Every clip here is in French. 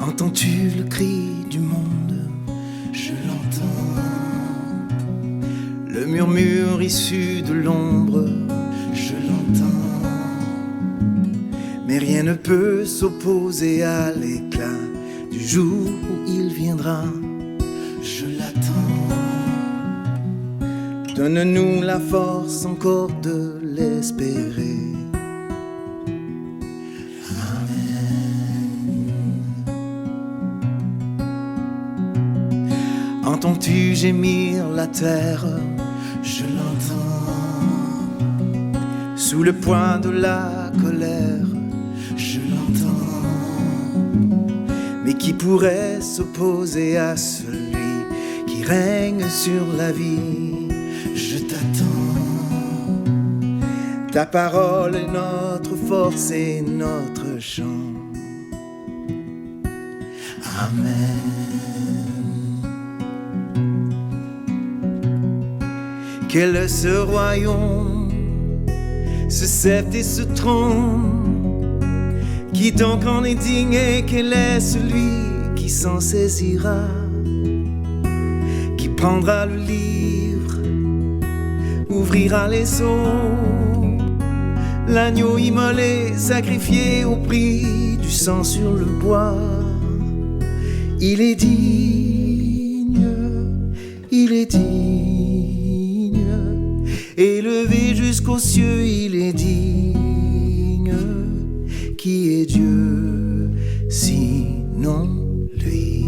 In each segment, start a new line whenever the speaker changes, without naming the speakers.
Entends-tu le cri du monde? Je l'entends. Le murmure issu de l'ombre, je l'entends. Mais rien ne peut s'opposer à l'éclat du jour où il viendra. Je l'attends. Donne-nous la force encore de l'espérer. Entends-tu gémir la terre? Je l'entends. Sous le poids de la colère, je l'entends. Mais qui pourrait s'opposer à celui qui règne sur la vie? Je t'attends. Ta parole est notre force et notre chant. Amen. Quel est ce royaume, ce sceptre et ce trône? Qui donc en est digne et quel est celui qui s'en saisira? Qui prendra le livre, ouvrira les sceaux? L'agneau immolé, sacrifié au prix du sang sur le bois. Il est digne, il est digne. Élevé jusqu'aux cieux, il est digne. Qui est Dieu, sinon lui,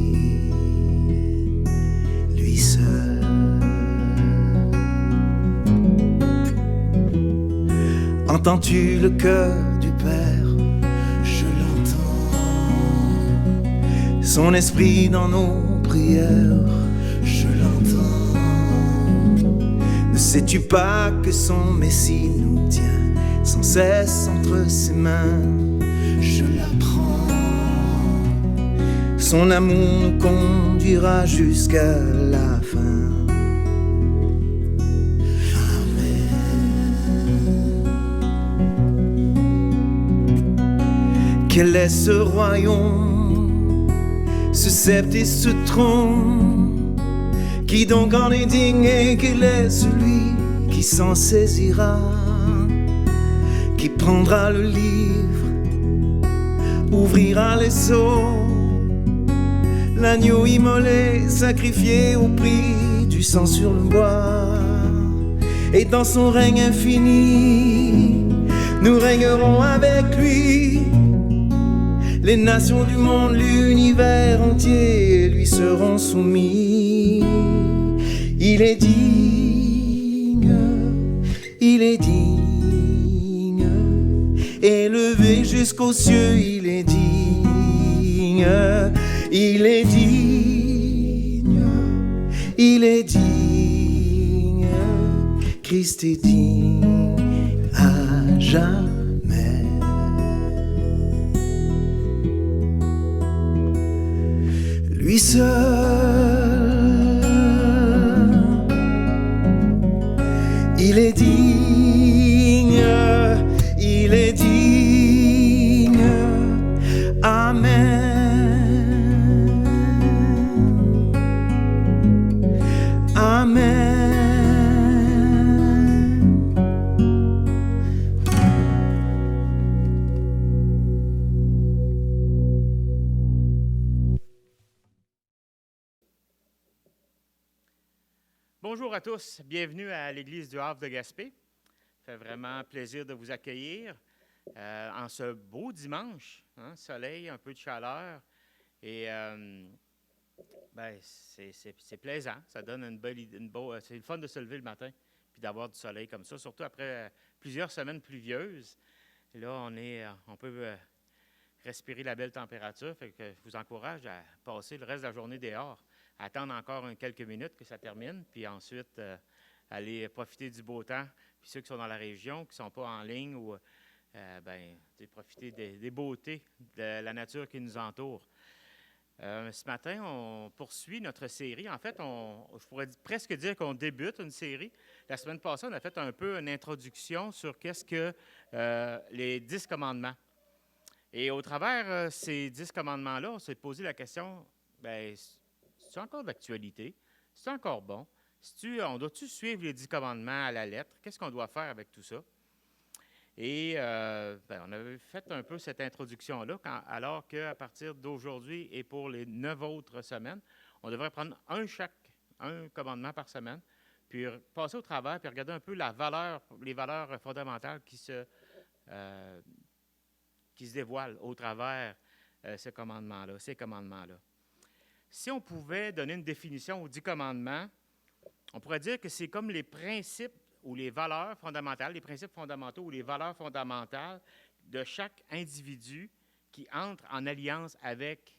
lui seul. Entends-tu le cœur du Père? Je l'entends. Son esprit dans nos prières, je l'entends. Ne sais-tu pas que son Messie nous tient sans cesse entre ses mains? Je l'apprends. Son amour nous conduira jusqu'à la fin. Amen. Quel est ce royaume, ce sceptre et ce trône? Qui donc en est digne et quel est celui qui s'en saisira? Qui prendra le livre, ouvrira les sceaux? L'agneau immolé, sacrifié au prix du sang sur le bois. Et dans son règne infini, nous régnerons avec lui. Les nations du monde, l'univers entier lui seront soumis. Il est digne, il est digne. Élevé jusqu'aux cieux, il est digne. Il est digne, il est digne. Christ est digne à jamais. Lui seul, il est digne, il est digne. Amen. Amen.
Bonjour à tous, bienvenue à l'Église du Havre de Gaspé. Ça fait vraiment plaisir de vous accueillir en ce beau dimanche, hein, soleil, un peu de chaleur. Et c'est plaisant, ça donne c'est le fun de se lever le matin puis d'avoir du soleil comme ça, surtout après plusieurs semaines pluvieuses. Et là, on peut respirer la belle température, fait que je vous encourage à passer le reste de la journée dehors. Attendre encore quelques minutes que ça termine, puis ensuite aller profiter du beau temps. Puis ceux qui sont dans la région, qui ne sont pas en ligne, ou profiter des beautés de la nature qui nous entoure. Ce matin, on poursuit notre série. En fait, je pourrais presque dire qu'on débute une série. La semaine passée, on a fait un peu une introduction sur qu'est-ce que les 10 commandements. Et au travers ces 10 commandements-là, on s'est posé la question, bien, c'est encore d'actualité? C'est encore bon? On doit-tu suivre les 10 commandements à la lettre? Qu'est-ce qu'on doit faire avec tout ça? Et on avait fait un peu cette introduction-là, alors qu'à partir d'aujourd'hui et pour les 9 autres semaines, on devrait prendre un commandement par semaine, puis passer au travers, puis regarder un peu les valeurs fondamentales qui se dévoilent au travers ces commandements-là. Si on pouvait donner une définition aux 10 commandements, on pourrait dire que c'est comme les principes ou les valeurs fondamentales, les principes fondamentaux ou les valeurs fondamentales de chaque individu qui entre en alliance avec,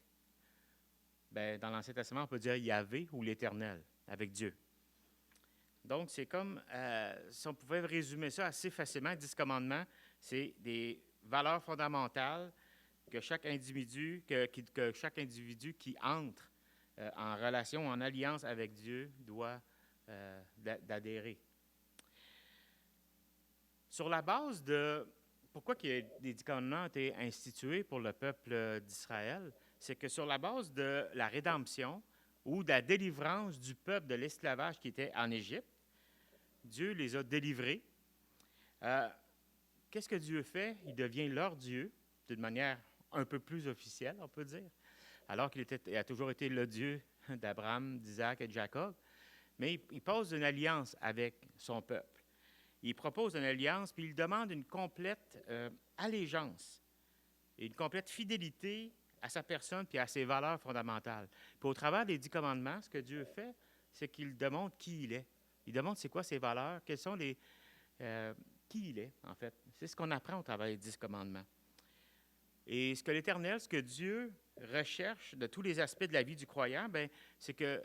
dans l'Ancien Testament, on peut dire Yahvé ou l'Éternel, avec Dieu. Donc, c'est comme, si on pouvait résumer ça assez facilement, 10 commandements, c'est des valeurs fondamentales que chaque individu, que chaque individu qui entre en relation, en alliance avec Dieu, doit d'adhérer. Sur la base de pourquoi les 10 commandements ont été institués pour le peuple d'Israël, c'est que sur la base de la rédemption ou de la délivrance du peuple de l'esclavage qui était en Égypte, Dieu les a délivrés. Qu'est-ce que Dieu fait? Il devient leur Dieu d'une manière un peu plus officielle, on peut dire, alors qu'il a toujours été le Dieu d'Abraham, d'Isaac et de Jacob. Mais il pose une alliance avec son peuple. Il propose une alliance, puis il demande une complète allégeance et une complète fidélité à sa personne puis à ses valeurs fondamentales. Puis au travers des 10 commandements, ce que Dieu fait, c'est qu'il démontre qui il est. Il démontre c'est quoi ses valeurs, quels sont qui il est, en fait. C'est ce qu'on apprend au travers des 10 commandements. Et ce que l'Éternel, ce que Dieu recherche de tous les aspects de la vie du croyant, c'est que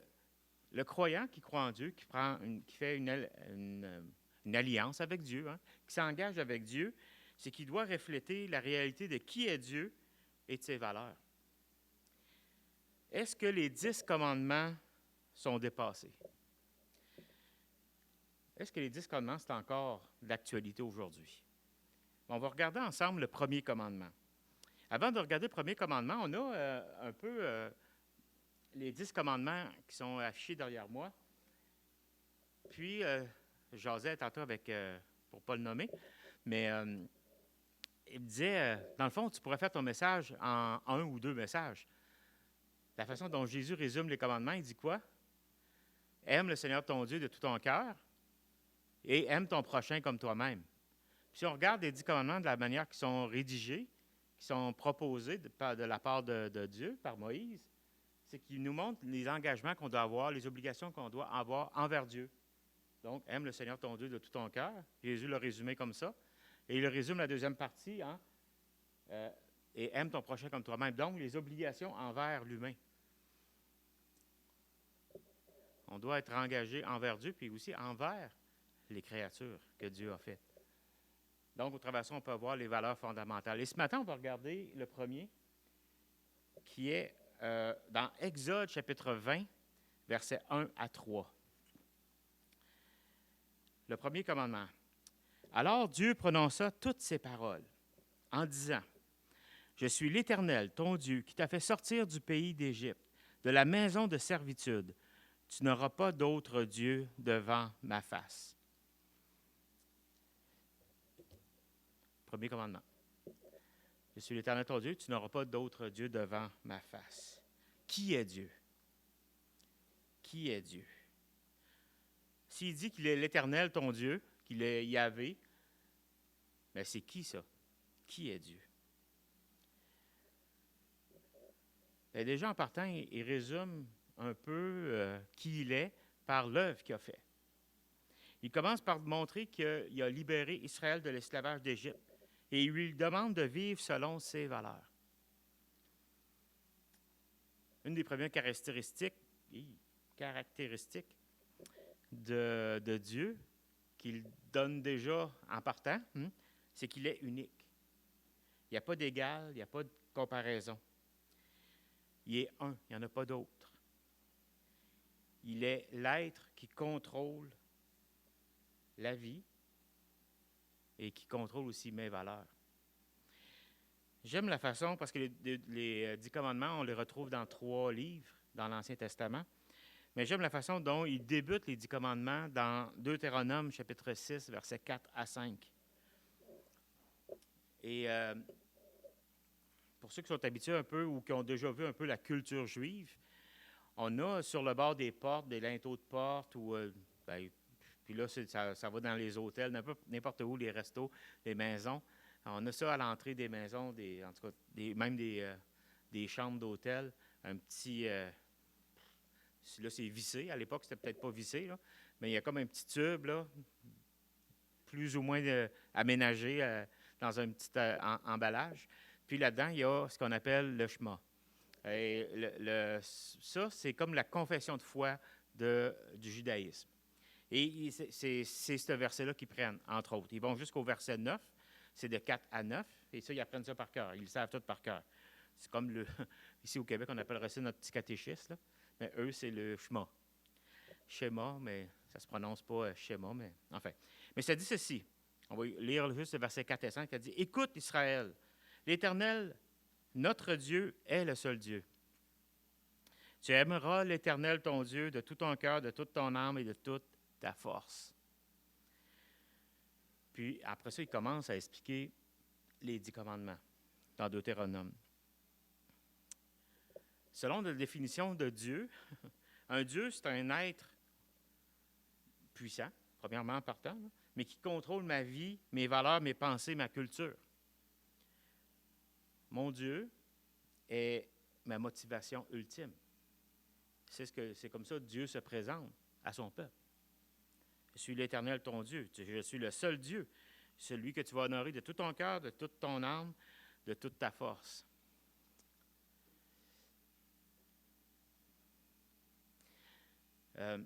le croyant qui croit en Dieu, qui fait une alliance avec Dieu, qui s'engage avec Dieu, c'est qu'il doit refléter la réalité de qui est Dieu et de ses valeurs. Est-ce que les 10 commandements sont dépassés? Est-ce que les 10 commandements, c'est encore d'actualité aujourd'hui? On va regarder ensemble le premier commandement. Avant de regarder le premier commandement, on a un peu les 10 commandements qui sont affichés derrière moi. Puis, j'osais tantôt pour ne pas le nommer, mais il me disait, dans le fond, tu pourrais faire ton message en 1 ou 2 messages. La façon dont Jésus résume les commandements, il dit quoi? Aime le Seigneur ton Dieu de tout ton cœur et aime ton prochain comme toi-même. Puis si on regarde les 10 commandements de la manière qu'ils sont rédigés, qui sont proposés de la part de Dieu, par Moïse, c'est qu'il nous montre les engagements qu'on doit avoir, les obligations qu'on doit avoir envers Dieu. Donc, aime le Seigneur ton Dieu de tout ton cœur. Jésus l'a résumé comme ça. Et il résume la deuxième partie, et aime ton prochain comme toi-même. Donc, les obligations envers l'humain. On doit être engagé envers Dieu, puis aussi envers les créatures que Dieu a faites. Donc, au travers de ça, on peut voir les valeurs fondamentales. Et ce matin, on va regarder le premier, qui est dans Exode, chapitre 20, versets 1 à 3. Le premier commandement. Alors Dieu prononça toutes ces paroles en disant, « Je suis l'Éternel, ton Dieu, qui t'a fait sortir du pays d'Égypte, de la maison de servitude. Tu n'auras pas d'autre Dieu devant ma face. » Premier commandement. Je suis l'Éternel, ton Dieu, tu n'auras pas d'autre Dieu devant ma face. Qui est Dieu? Qui est Dieu? S'il dit qu'il est l'Éternel, ton Dieu, qu'il est Yahvé, mais c'est qui ça? Qui est Dieu? Et déjà, en partant, il résume un peu qui il est par l'œuvre qu'il a fait. Il commence par montrer qu'il a libéré Israël de l'esclavage d'Égypte et il lui demande de vivre selon ses valeurs. Une des premières caractéristiques de Dieu qu'il donne déjà en partant, c'est qu'il est unique. Il n'y a pas d'égal, il n'y a pas de comparaison. Il est un, il n'y en a pas d'autre. Il est l'être qui contrôle la vie et qui contrôle aussi mes valeurs. J'aime la façon, parce que les 10 commandements, on les retrouve dans 3 livres dans l'Ancien Testament, mais j'aime la façon dont il débute les 10 commandements dans Deutéronome, chapitre 6, versets 4 à 5. Et pour ceux qui sont habitués un peu ou qui ont déjà vu un peu la culture juive, on a sur le bord des portes, des linteaux de porte, ou puis là, ça va dans les hôtels, n'importe où, les restos, les maisons. On a ça à l'entrée des maisons, en tout cas, même des chambres d'hôtel. Un petit... là, c'est vissé. À l'époque, c'était peut-être pas vissé, là, mais il y a comme un petit tube, là, plus ou moins aménagé dans un petit emballage. Puis là-dedans, il y a ce qu'on appelle le shema. Et ça, c'est comme la confession de foi du judaïsme. Et c'est ce verset-là qu'ils prennent, entre autres. Ils vont jusqu'au verset 9, c'est de 4 à 9, et ça, ils apprennent ça par cœur. Ils le savent tout par cœur. C'est comme ici au Québec, on appellerait ça notre petit catéchisme, là. Mais eux, c'est le Shema. Shema, mais ça ne se prononce pas Shema, mais enfin. Mais ça dit ceci. On va lire juste le verset 4 et 5, qui dit « Écoute, Israël, l'Éternel, notre Dieu, est le seul Dieu. Tu aimeras l'Éternel, ton Dieu, de tout ton cœur, de toute ton âme et de toute ta force. » Puis, après ça, il commence à expliquer les 10 commandements dans Deutéronome. Selon la définition de Dieu, un Dieu, c'est un être puissant, premièrement partant, mais qui contrôle ma vie, mes valeurs, mes pensées, ma culture. Mon Dieu est ma motivation ultime. C'est comme ça que Dieu se présente à son peuple. Je suis l'Éternel, ton Dieu. Je suis le seul Dieu, celui que tu vas honorer de tout ton cœur, de toute ton âme, de toute ta force. Je ne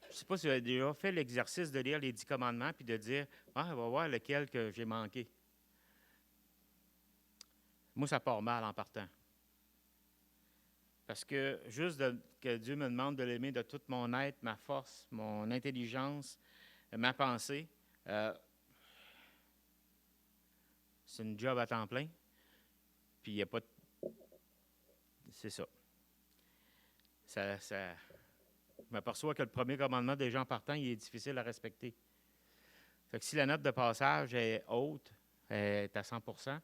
sais pas si vous avez déjà fait l'exercice de lire les 10 commandements puis de dire « Ah, on va voir lequel que j'ai manqué. » Moi, ça part mal en partant. Parce que juste que Dieu me demande de l'aimer de toute mon être, ma force, mon intelligence, ma pensée, c'est une job à temps plein. Puis il n'y a pas de... C'est ça. Je m'aperçois que le premier commandement des gens partant, il est difficile à respecter. Fait que si la note de passage est haute, est à 100%,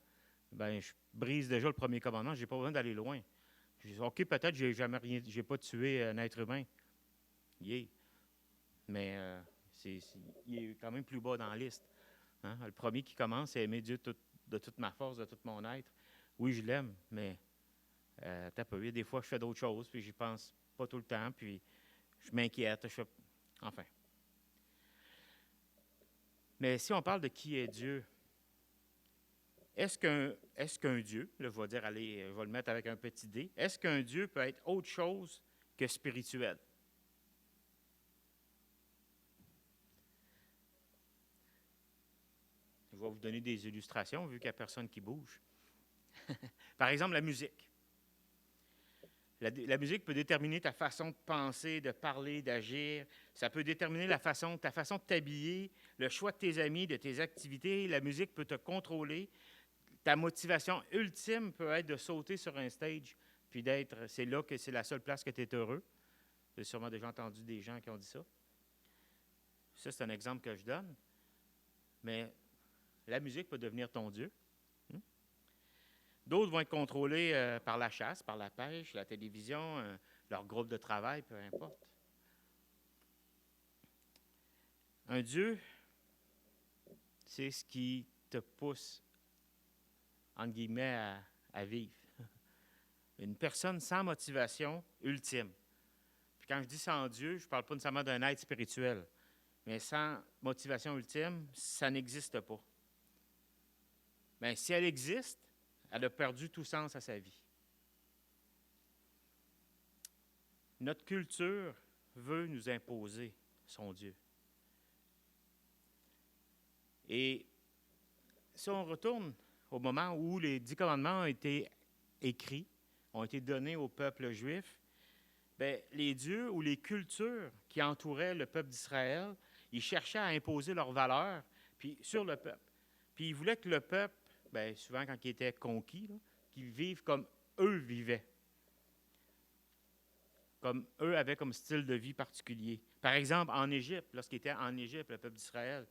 bien, je brise déjà le premier commandement, je n'ai pas besoin d'aller loin. Je dis, OK, peut-être que je n'ai pas tué un être humain. Yeah. Mais il est quand même plus bas dans la liste. Hein? Le premier qui commence, c'est aimer Dieu de toute ma force, de tout mon être. Oui, je l'aime, mais t'as pas vu. Des fois, je fais d'autres choses, puis j'y pense pas tout le temps, puis je m'inquiète. Enfin. Mais si on parle de qui est Dieu, est-ce qu'un Dieu, là, je vais dire, allez, je vais le mettre avec un petit D, est-ce qu'un Dieu peut être autre chose que spirituel? Je vais vous donner des illustrations, vu qu'il n'y a personne qui bouge. Par exemple, la musique. La musique peut déterminer ta façon de penser, de parler, d'agir. Ça peut déterminer ta façon de t'habiller, le choix de tes amis, de tes activités. La musique peut te contrôler. Ta motivation ultime peut être de sauter sur un stage, puis c'est là que c'est la seule place que tu es heureux. Vous avez sûrement déjà entendu des gens qui ont dit ça. Ça, c'est un exemple que je donne. Mais la musique peut devenir ton Dieu. D'autres vont être contrôlés par la chasse, par la pêche, la télévision, leur groupe de travail, peu importe. Un Dieu, c'est ce qui te pousse, entre guillemets, à vivre. Une personne sans motivation ultime. Puis quand je dis sans Dieu, je ne parle pas nécessairement d'un être spirituel, mais sans motivation ultime, ça n'existe pas. Bien, si elle existe, elle a perdu tout sens à sa vie. Notre culture veut nous imposer son Dieu. Et si on retourne au moment où les 10 commandements ont été écrits, ont été donnés au peuple juif, bien, les dieux ou les cultures qui entouraient le peuple d'Israël, ils cherchaient à imposer leurs valeurs sur le peuple. Puis ils voulaient que le peuple bien, souvent quand ils étaient conquis, là, qu'ils vivent comme eux vivaient. Comme eux avaient comme style de vie particulier. Par exemple, en Égypte, lorsqu'ils étaient en Égypte, le peuple d'Israël,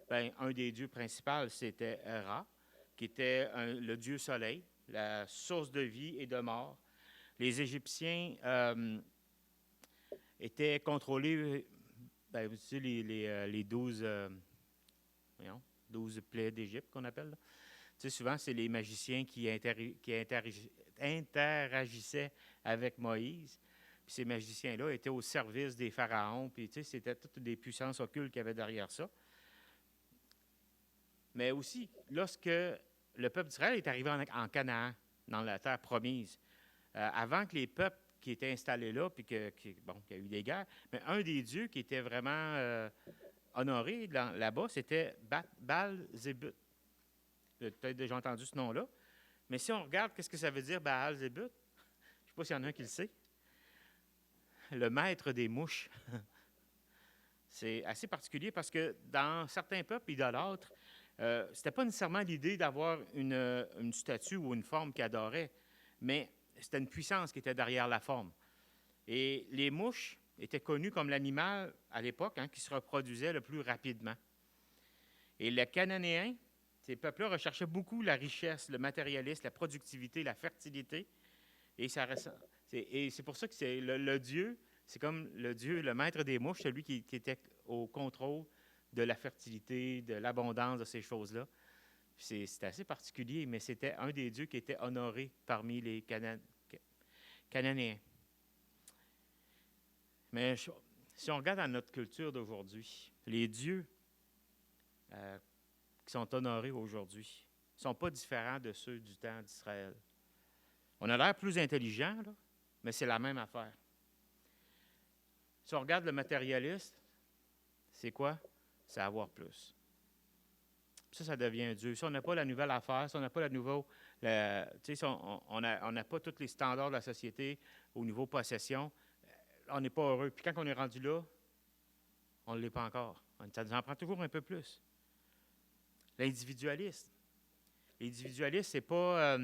bien, un des dieux principaux, c'était Ra, qui était le dieu soleil, la source de vie et de mort. Les Égyptiens étaient contrôlés, ben, vous savez, les 12, 12 plaies d'Égypte qu'on appelle. Tu sais, souvent, c'est les magiciens qui interagissaient avec Moïse. Puis ces magiciens-là étaient au service des pharaons. Puis, tu sais, c'était toutes des puissances occultes qu'il y avait derrière ça. Mais aussi, lorsque le peuple d'Israël est arrivé en Canaan, dans la terre promise, avant que les peuples qui étaient installés là, puis qu'il y a eu des guerres, mais un des dieux qui était vraiment honoré là-bas, c'était Baal-Zébut. Vous avez peut-être déjà entendu ce nom-là. Mais si on regarde, qu'est-ce que ça veut dire Baal-Zébut? Je ne sais pas s'il y en a un qui le sait. Le maître des mouches. C'est assez particulier parce que dans certains peuples idolâtres, ce n'était pas nécessairement l'idée d'avoir une statue ou une forme qu'ils adoraient, mais c'était une puissance qui était derrière la forme. Et les mouches étaient connues comme l'animal, à l'époque, qui se reproduisait le plus rapidement. Et les Cananéens, ces peuples-là recherchaient beaucoup la richesse, le matérialisme, la productivité, la fertilité. Et c'est pour ça que c'est le Dieu, c'est comme le Dieu, le maître des mouches, celui qui était au contrôle de la fertilité, de l'abondance de ces choses-là. C'était assez particulier, mais c'était un des dieux qui était honoré parmi les Cananéens. Mais si on regarde dans notre culture d'aujourd'hui, les dieux qui sont honorés aujourd'hui ne sont pas différents de ceux du temps d'Israël. On a l'air plus intelligent, là, mais c'est la même affaire. Si on regarde le matérialiste, c'est quoi? C'est avoir plus. Ça devient un Dieu. Si on n'a pas la nouvelle affaire, si on n'a pas si on n'a pas tous les standards de la société au niveau possession, on n'est pas heureux. Puis quand on est rendu là, on ne l'est pas encore. Ça nous en prend toujours un peu plus. L'individualiste. L'individualiste, c'est pas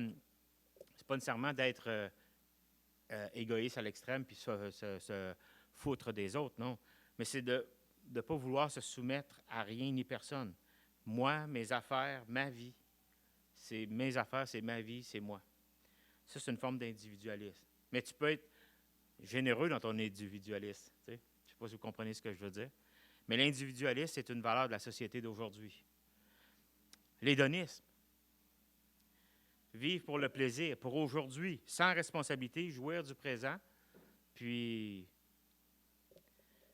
nécessairement d'être égoïste à l'extrême puis se foutre des autres, non. Mais c'est de ne pas vouloir se soumettre à rien ni personne. Moi, mes affaires, ma vie, c'est mes affaires, c'est ma vie, c'est moi. Ça, c'est une forme d'individualisme. Mais tu peux être généreux dans ton individualisme. Je ne sais pas si vous comprenez ce que je veux dire. Mais l'individualisme, c'est une valeur de la société d'aujourd'hui. L'hédonisme. Vivre pour le plaisir, pour aujourd'hui, sans responsabilité, jouir du présent, puis,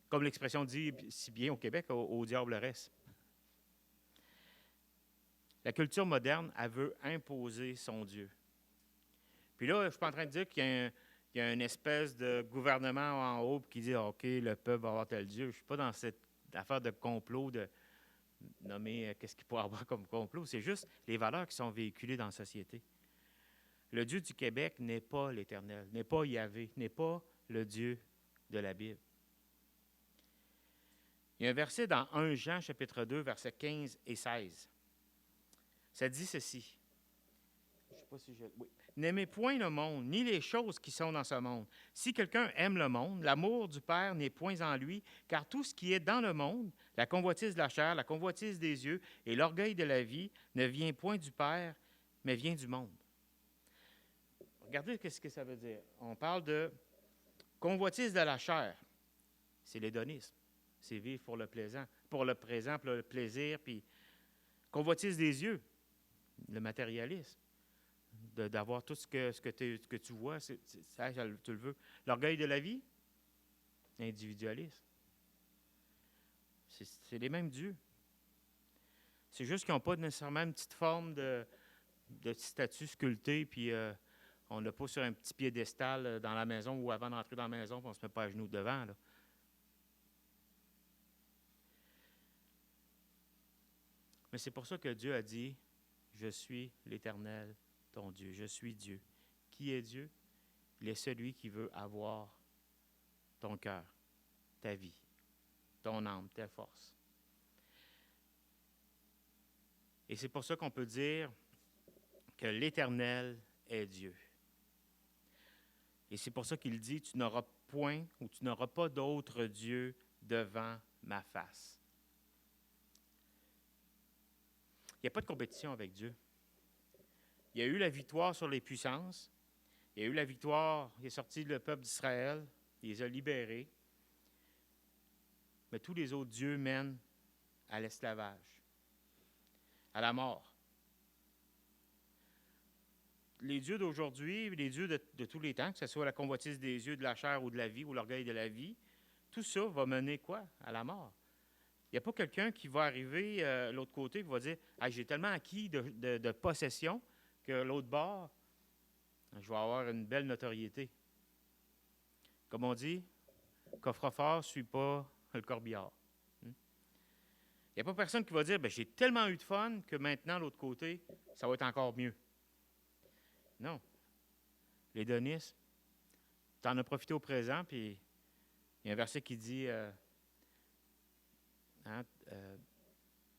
comme l'expression dit si bien au Québec, au diable reste. La culture moderne, elle veut imposer son Dieu. Puis là, je ne suis pas en train de dire qu'il y a une espèce de gouvernement en haut qui dit OK, le peuple va avoir tel Dieu. Je ne suis pas dans cette affaire de complot, de nommer qu'est-ce qu'il pourrait avoir comme complot. C'est juste les valeurs qui sont véhiculées dans la société. Le Dieu du Québec n'est pas l'Éternel, n'est pas Yahvé, n'est pas le Dieu de la Bible. Il y a un verset dans 1 Jean, chapitre 2, versets 15 et 16. Ça dit ceci. Je ne sais pas si je... Oui. N'aimez point le monde, ni les choses qui sont dans ce monde. Si quelqu'un aime le monde, l'amour du Père n'est point en lui, car tout ce qui est dans le monde, la convoitise de la chair, la convoitise des yeux et l'orgueil de la vie, ne vient point du Père, mais vient du monde. Regardez ce que ça veut dire. On parle de convoitise de la chair. C'est l'hédonisme. C'est vivre pour le plaisant, pour le présent, pour le plaisir, puis convoitise des yeux, le matérialisme. D'avoir tout ce que tu vois, tu le veux. L'orgueil de la vie, l'individualisme. C'est les mêmes dieux. C'est juste qu'ils n'ont pas nécessairement une petite forme de statue sculptée, puis on l'a pas sur un petit piédestal dans la maison ou avant d'entrer dans la maison, puis on ne se met pas à genoux devant. Là. Mais c'est pour ça que Dieu a dit « Je suis l'Éternel, ton Dieu. Je suis Dieu. » Qui est Dieu? Il est celui qui veut avoir ton cœur, ta vie, ton âme, ta force. Et c'est pour ça qu'on peut dire que l'Éternel est Dieu. Et c'est pour ça qu'il dit, tu n'auras point ou tu n'auras pas d'autre Dieu devant ma face. Il n'y a pas de compétition avec Dieu. Il y a eu la victoire sur les puissances. Il y a eu la victoire, il est sorti le peuple d'Israël, il les a libérés. Mais tous les autres dieux mènent à l'esclavage, à la mort. Les dieux d'aujourd'hui, les dieux de tous les temps, que ce soit la convoitise des yeux, de la chair ou de la vie, ou l'orgueil de la vie, tout ça va mener quoi? À la mort. Il n'y a pas quelqu'un qui va arriver de l'autre côté et qui va dire « J'ai tellement acquis de possession que l'autre bord, je vais avoir une belle notoriété. » Comme on dit, coffre-fort ne suit pas le corbillard. Il n'y a pas personne qui va dire « J'ai tellement eu de fun que maintenant, l'autre côté, ça va être encore mieux. » Non. L'hédonisme, tu en as profité au présent, puis il y a un verset qui dit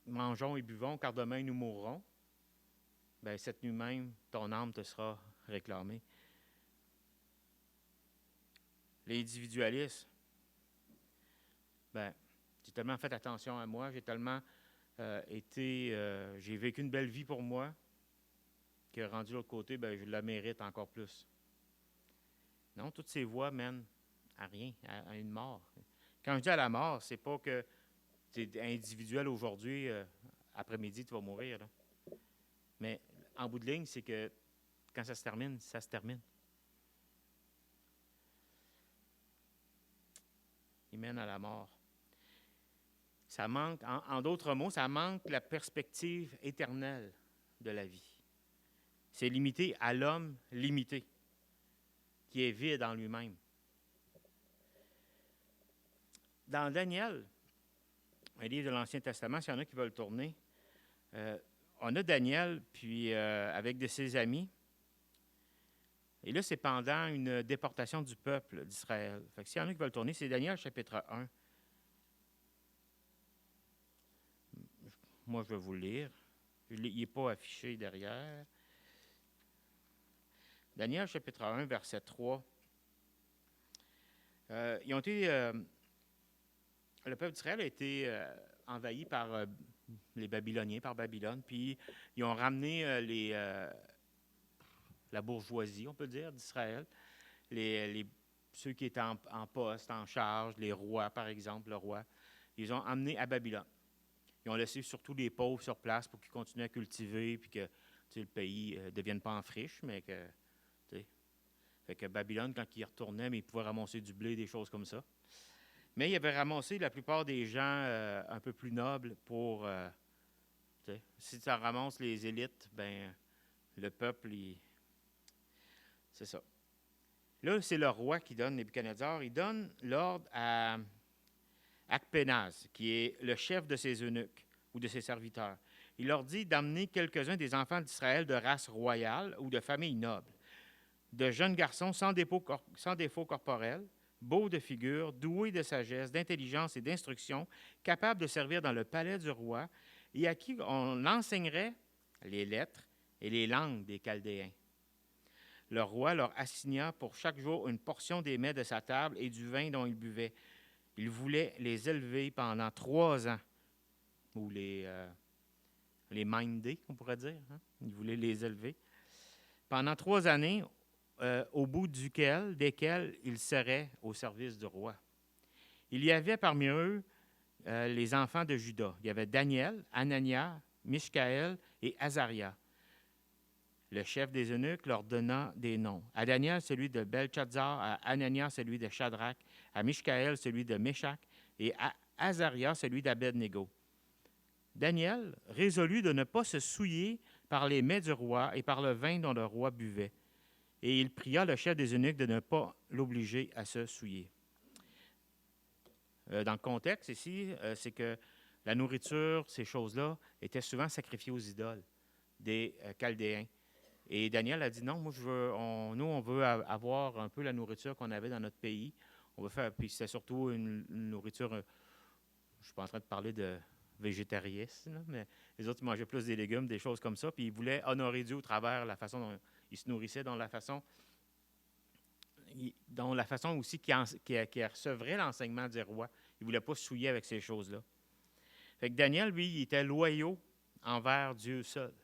mangeons et buvons, car demain nous mourrons. Bien, cette nuit même, ton âme te sera réclamée. L'individualisme, j'ai tellement fait attention à moi, j'ai tellement j'ai vécu une belle vie pour moi, que rendu de l'autre côté, je la mérite encore plus. Non, toutes ces voies mènent à rien, à une mort. Quand je dis à la mort, c'est pas que tu es individuel aujourd'hui, après-midi, tu vas mourir. Là. Mais en bout de ligne, c'est que quand ça se termine, ça se termine. Il mène à la mort. Ça manque, en d'autres mots, ça manque la perspective éternelle de la vie. C'est limité à l'homme limité, qui est vide en lui-même. Dans Daniel, un livre de l'Ancien Testament, s'il y en a qui veulent tourner, on a Daniel, puis avec de ses amis. Et là, c'est pendant une déportation du peuple d'Israël. Fait que s'il y en a qui veulent tourner, c'est Daniel chapitre 1. Moi, je vais vous le lire. Il n'est pas affiché derrière. Daniel chapitre 1, verset 3. Le peuple d'Israël a été envahi par les Babyloniens, par Babylone, puis ils ont ramené la bourgeoisie, on peut dire, d'Israël, ceux qui étaient en poste, en charge, les rois, par exemple, le roi, ils ont emmenés à Babylone. Ils ont laissé surtout les pauvres sur place pour qu'ils continuent à cultiver, puis que le pays ne devienne pas en friche, mais que... Fait que Babylone, quand il y retournait, mais il pouvait ramasser du blé, des choses comme ça. Mais il avait ramassé la plupart des gens un peu plus nobles pour... si tu ramasses les élites, le peuple, c'est ça. Là, c'est le roi qui donne, Nebuchadnezzar, il donne l'ordre à Akpenaz, qui est le chef de ses eunuques ou de ses serviteurs. Il leur dit d'amener quelques-uns des enfants d'Israël de race royale ou de famille noble, de jeunes garçons sans défaut corporel, beaux de figure, doués de sagesse, d'intelligence et d'instruction, capables de servir dans le palais du roi et à qui on enseignerait les lettres et les langues des Chaldéens. Le roi leur assigna pour chaque jour une portion des mets de sa table et du vin dont ils buvaient. Il voulait les élever pendant 3 ans, ou les minder, on pourrait dire. Hein? Il voulait les élever. Pendant 3 années, au bout desquels ils seraient au service du roi. Il y avait parmi eux les enfants de Juda. Il y avait Daniel, Anania, Mishkaël et Azaria. Le chef des eunuques leur donna des noms. À Daniel, celui de Belchazzar, à Anania, celui de Shadrach, à Mishkaël, celui de Meshach, et à Azaria, celui d'Abednego. Daniel résolut de ne pas se souiller par les mets du roi et par le vin dont le roi buvait. Et il pria le chef des eunuques de ne pas l'obliger à se souiller. Dans le contexte ici, c'est que la nourriture, ces choses-là, étaient souvent sacrifiées aux idoles des Chaldéens. Et Daniel a dit non, moi on veut avoir un peu la nourriture qu'on avait dans notre pays. On veut faire, puis c'était surtout une nourriture, je ne suis pas en train de parler de végétaristes, là, mais les autres ils mangeaient plus des légumes, des choses comme ça, puis ils voulaient honorer Dieu au travers la façon dont ils se nourrissaient, dans la façon aussi qu'ils recevraient l'enseignement du roi. Ils ne voulaient pas se souiller avec ces choses-là. Fait que Daniel, lui, il était loyaux envers Dieu seul.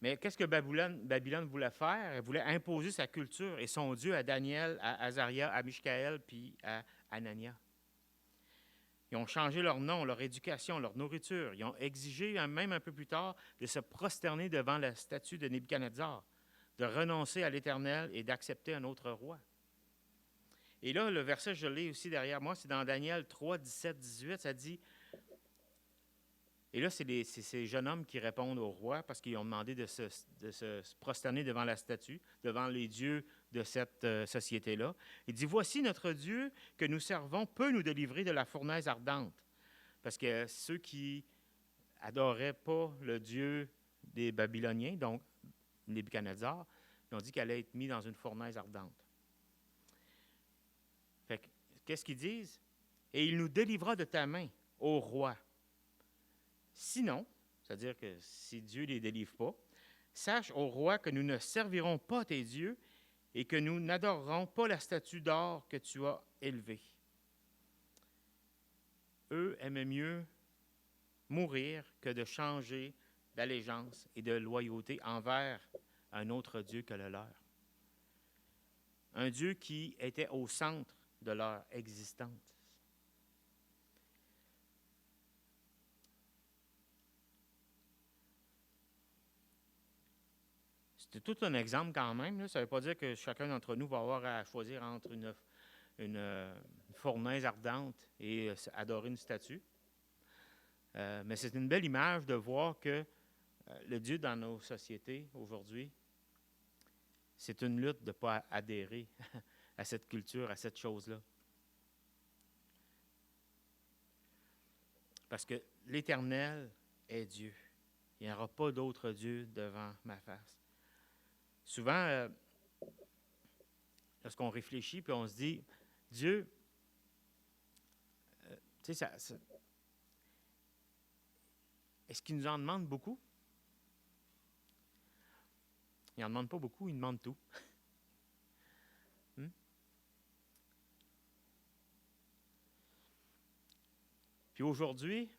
Mais qu'est-ce que Babylone voulait faire? Elle voulait imposer sa culture et son Dieu à Daniel, à Azaria, à Michkaël, puis à Anania. Ils ont changé leur nom, leur éducation, leur nourriture. Ils ont exigé, même un peu plus tard, de se prosterner devant la statue de Nebuchadnezzar, de renoncer à l'Éternel et d'accepter un autre roi. Et là, le verset, je l'ai aussi derrière moi, c'est dans Daniel 3, 17, 18, ça dit... Et là, c'est ces jeunes hommes qui répondent au roi parce qu'ils ont demandé de se prosterner devant la statue, devant les dieux de cette société-là. Il dit, « Voici notre Dieu que nous servons peut nous délivrer de la fournaise ardente. » Parce que ceux qui adoraient pas le Dieu des Babyloniens, donc Nebuchadnezzar, ils ont dit qu'elle allait être mise dans une fournaise ardente. Fait que, qu'est-ce qu'ils disent? « Et il nous délivrera de ta main, ô roi. Sinon, c'est-à-dire que si Dieu ne les délivre pas, sache, ô roi, que nous ne servirons pas tes dieux et que nous n'adorerons pas la statue d'or que tu as élevée. » Eux aimaient mieux mourir que de changer d'allégeance et de loyauté envers un autre Dieu que le leur. Un Dieu qui était au centre de leur existence. C'est tout un exemple quand même. Là. Ça ne veut pas dire que chacun d'entre nous va avoir à choisir entre une fournaise ardente et adorer une statue. Mais c'est une belle image de voir que le Dieu dans nos sociétés aujourd'hui, c'est une lutte de ne pas adhérer à cette culture, à cette chose-là. Parce que l'Éternel est Dieu. Il n'y aura pas d'autre Dieu devant ma face. Souvent, lorsqu'on réfléchit puis on se dit, Dieu, tu sais, est-ce qu'il nous en demande beaucoup? Il n'en demande pas beaucoup, il demande tout. Puis aujourd'hui,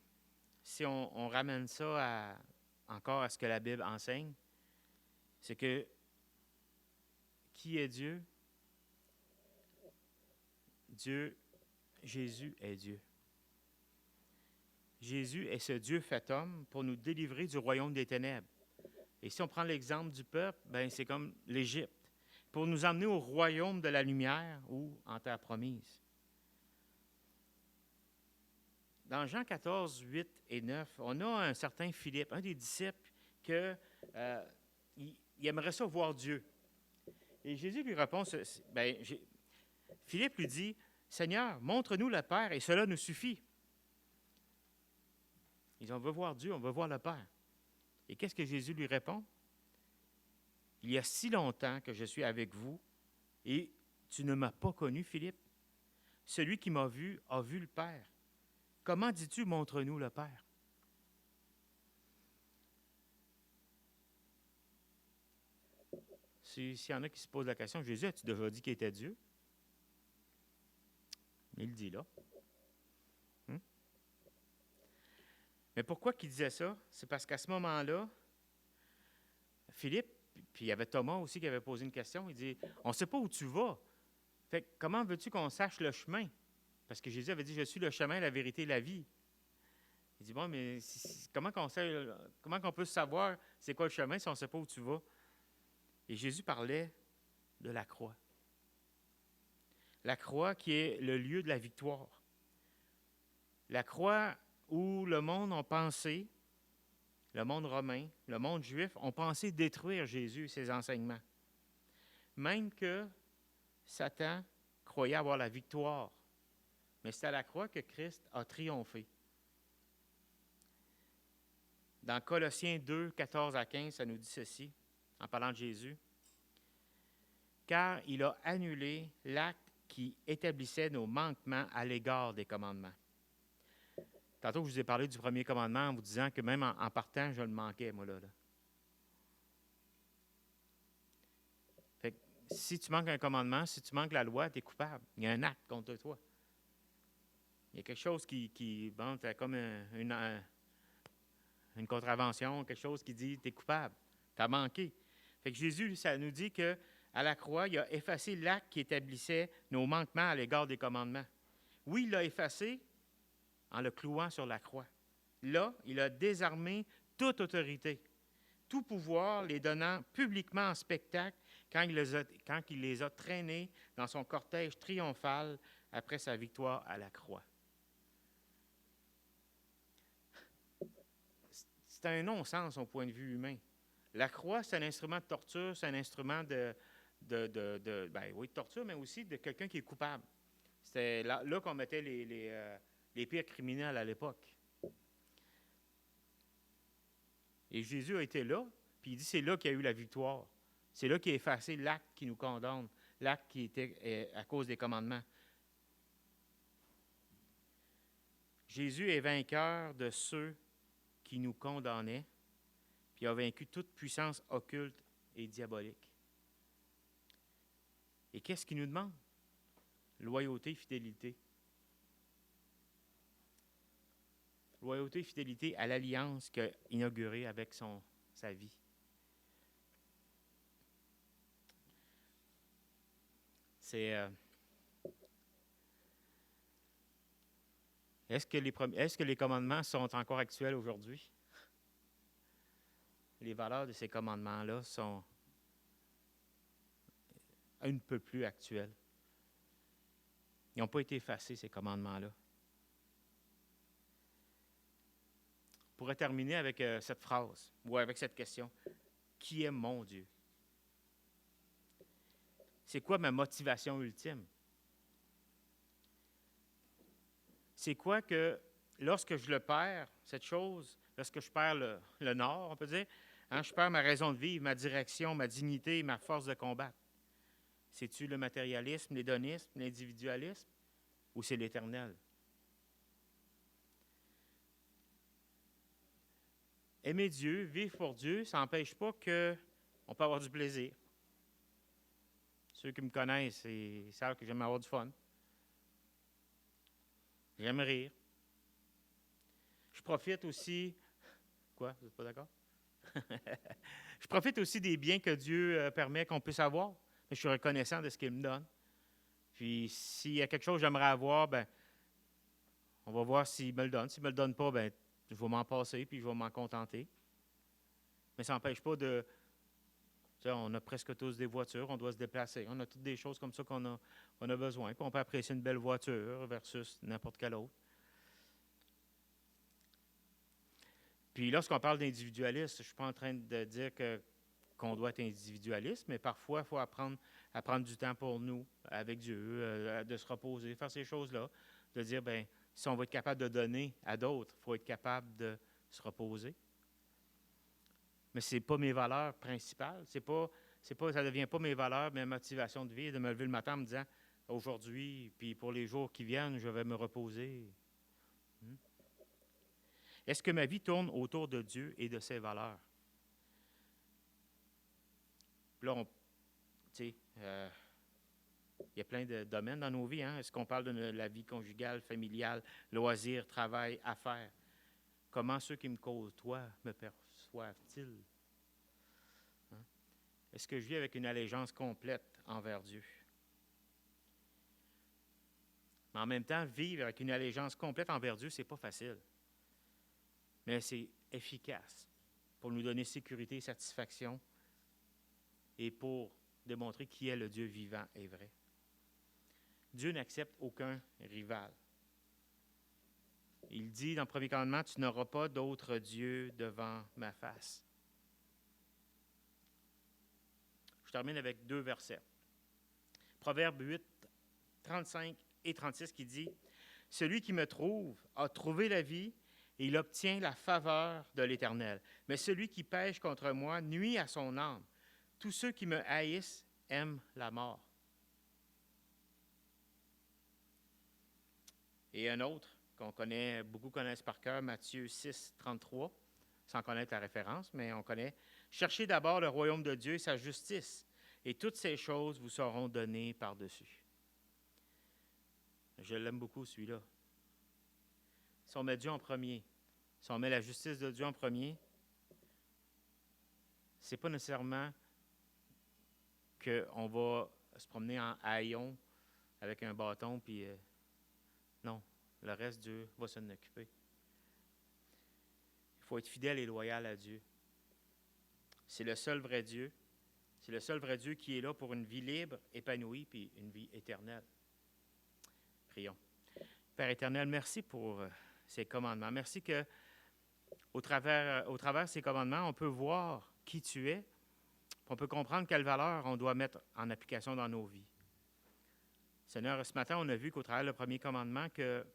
si on ramène ça encore à ce que la Bible enseigne, c'est que qui est Dieu? Dieu, Jésus est Dieu. Jésus est ce Dieu fait homme pour nous délivrer du royaume des ténèbres. Et si on prend l'exemple du peuple, ben c'est comme l'Égypte, pour nous emmener au royaume de la lumière ou en terre promise. Dans Jean 14, 8 et 9, on a un certain Philippe, un des disciples, qu'il aimerait ça voir Dieu. Et Jésus lui répond, Philippe lui dit, « Seigneur, montre-nous le Père et cela nous suffit. » Il dit, « On veut voir Dieu, on veut voir le Père. » Et qu'est-ce que Jésus lui répond? « Il y a si longtemps que je suis avec vous et tu ne m'as pas connu, Philippe. Celui qui m'a vu a vu le Père. Comment dis-tu, montre-nous le Père? » S'il y en a qui se posent la question, Jésus, as-tu déjà dit qu'il était Dieu? Il le dit là. Mais pourquoi qu'il disait ça? C'est parce qu'à ce moment-là, Philippe, puis il y avait Thomas aussi qui avait posé une question, il dit, « On ne sait pas où tu vas. Fait que comment veux-tu qu'on sache le chemin? » Parce que Jésus avait dit, « Je suis le chemin, la vérité et la vie. » Il dit, « Bon, mais comment qu'on peut savoir c'est quoi le chemin si on ne sait pas où tu vas? » Et Jésus parlait de la croix. La croix qui est le lieu de la victoire. La croix où le monde a pensé, le monde romain, le monde juif, ont pensé détruire Jésus et ses enseignements. Même que Satan croyait avoir la victoire. Mais c'est à la croix que Christ a triomphé. Dans Colossiens 2, 14 à 15, ça nous dit ceci, en parlant de Jésus. « Car il a annulé l'acte qui établissait nos manquements à l'égard des commandements. Tantôt, je vous ai parlé du premier commandement en vous disant que même en partant, je le manquais, moi, là. Fait que si tu manques un commandement, si tu manques la loi, tu es coupable. Il y a un acte contre toi. Il y a quelque chose bon, tu as comme une contravention, quelque chose qui dit tu es coupable, tu as manqué. Fait que Jésus, ça nous dit qu'à la croix, il a effacé l'acte qui établissait nos manquements à l'égard des commandements. Oui, il l'a effacé en le clouant sur la croix. Là, il a désarmé toute autorité, tout pouvoir, les donnant publiquement en spectacle quand il les a traînés dans son cortège triomphal après sa victoire à la croix. C'est un non-sens au point de vue humain. La croix, c'est un instrument de torture, c'est un instrument de torture, mais aussi de quelqu'un qui est coupable. C'était là qu'on mettait les pires criminels à l'époque. Et Jésus a été là, puis il dit c'est là qu'il y a eu la victoire. C'est là qu'il a effacé l'acte qui nous condamne, l'acte qui était à cause des commandements. Jésus est vainqueur de ceux qui nous condamnaient, puis a vaincu toute puissance occulte et diabolique. Et qu'est-ce qu'il nous demande? Loyauté, fidélité. Loyauté et fidélité à l'alliance qu'il a inaugurée avec sa vie. Est-ce que les commandements sont encore actuels aujourd'hui? Les valeurs de ces commandements-là sont un peu plus actuelles. Ils n'ont pas été effacés, ces commandements-là. On pourrait terminer avec cette phrase, ou avec cette question. Qui est mon Dieu? C'est quoi ma motivation ultime? C'est quoi que, lorsque je le perds, cette chose, lorsque je perds le nord, on peut dire, je perds ma raison de vivre, ma direction, ma dignité, ma force de combattre. C'est-tu le matérialisme, l'hédonisme, l'individualisme, ou c'est l'éternel? Aimer Dieu, vivre pour Dieu, ça n'empêche pas qu'on peut avoir du plaisir. Ceux qui me connaissent, ils savent que j'aime avoir du fun. J'aime rire. Je profite aussi... Quoi? Vous n'êtes pas d'accord? Je profite aussi des biens que Dieu permet qu'on puisse avoir. Mais je suis reconnaissant de ce qu'il me donne. Puis s'il y a quelque chose que j'aimerais avoir, on va voir s'il me le donne. S'il ne me le donne pas, je vais m'en passer puis je vais m'en contenter. Mais ça n'empêche pas de... On a presque tous des voitures, on doit se déplacer. On a toutes des choses comme ça qu'on a besoin. Puis on peut apprécier une belle voiture versus n'importe quelle autre. Puis lorsqu'on parle d'individualiste, je ne suis pas en train de dire qu'on doit être individualiste, mais parfois, il faut apprendre à prendre du temps pour nous, avec Dieu, de se reposer, faire ces choses-là, de dire, si on va être capable de donner à d'autres, il faut être capable de se reposer. Mais ce n'est pas mes valeurs principales. Ça ne devient pas mes valeurs, mes motivations de vie, de me lever le matin en me disant, aujourd'hui, puis pour les jours qui viennent, je vais me reposer. Est-ce que ma vie tourne autour de Dieu et de ses valeurs? Là, il y a plein de domaines dans nos vies. Est-ce qu'on parle de la vie conjugale, familiale, loisirs, travail, affaires? Comment ceux qui me côtoient me perçoivent-ils? Est-ce que je vis avec une allégeance complète envers Dieu? Mais en même temps, vivre avec une allégeance complète envers Dieu, ce n'est pas facile. Mais c'est efficace pour nous donner sécurité et satisfaction et pour démontrer qui est le Dieu vivant et vrai. Dieu n'accepte aucun rival. Il dit dans le premier commandement, « Tu n'auras pas d'autre Dieu devant ma face. » Je termine avec 2 versets. Proverbe 8, 35 et 36 qui dit, « Celui qui me trouve a trouvé la vie et il obtient la faveur de l'Éternel. Mais celui qui pêche contre moi nuit à son âme. Tous ceux qui me haïssent aiment la mort. » Et un autre, beaucoup connaissent par cœur, Matthieu 6, 33, sans connaître la référence, mais on connaît. « Cherchez d'abord le royaume de Dieu et sa justice, et toutes ces choses vous seront données par-dessus. » Je l'aime beaucoup, celui-là. Si on met Dieu en premier, si on met la justice de Dieu en premier, c'est pas nécessairement qu'on va se promener en haillons avec un bâton, puis non, le reste, Dieu va s'en occuper. Il faut être fidèle et loyal à Dieu. C'est le seul vrai Dieu. C'est le seul vrai Dieu qui est là pour une vie libre, épanouie, puis une vie éternelle. Prions. Père éternel, merci pour ces commandements. Merci que au travers de ces commandements, on peut voir qui tu es, on peut comprendre quelles valeurs on doit mettre en application dans nos vies. Seigneur, ce matin, on a vu qu'au travers du premier commandement, que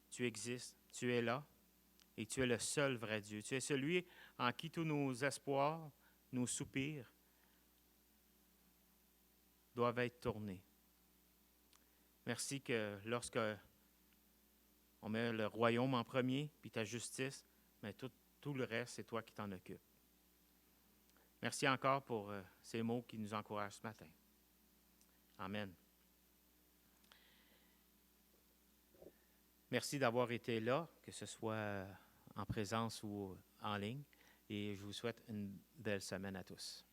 tu existes, tu es là, et tu es le seul vrai Dieu. Tu es celui en qui tous nos espoirs, nos soupirs doivent être tournés. Merci que lorsque on met le royaume en premier, puis ta justice, mais tout le reste, c'est toi qui t'en occupes. Merci encore pour ces mots qui nous encouragent ce matin. Amen. Merci d'avoir été là, que ce soit en présence ou en ligne, et je vous souhaite une belle semaine à tous.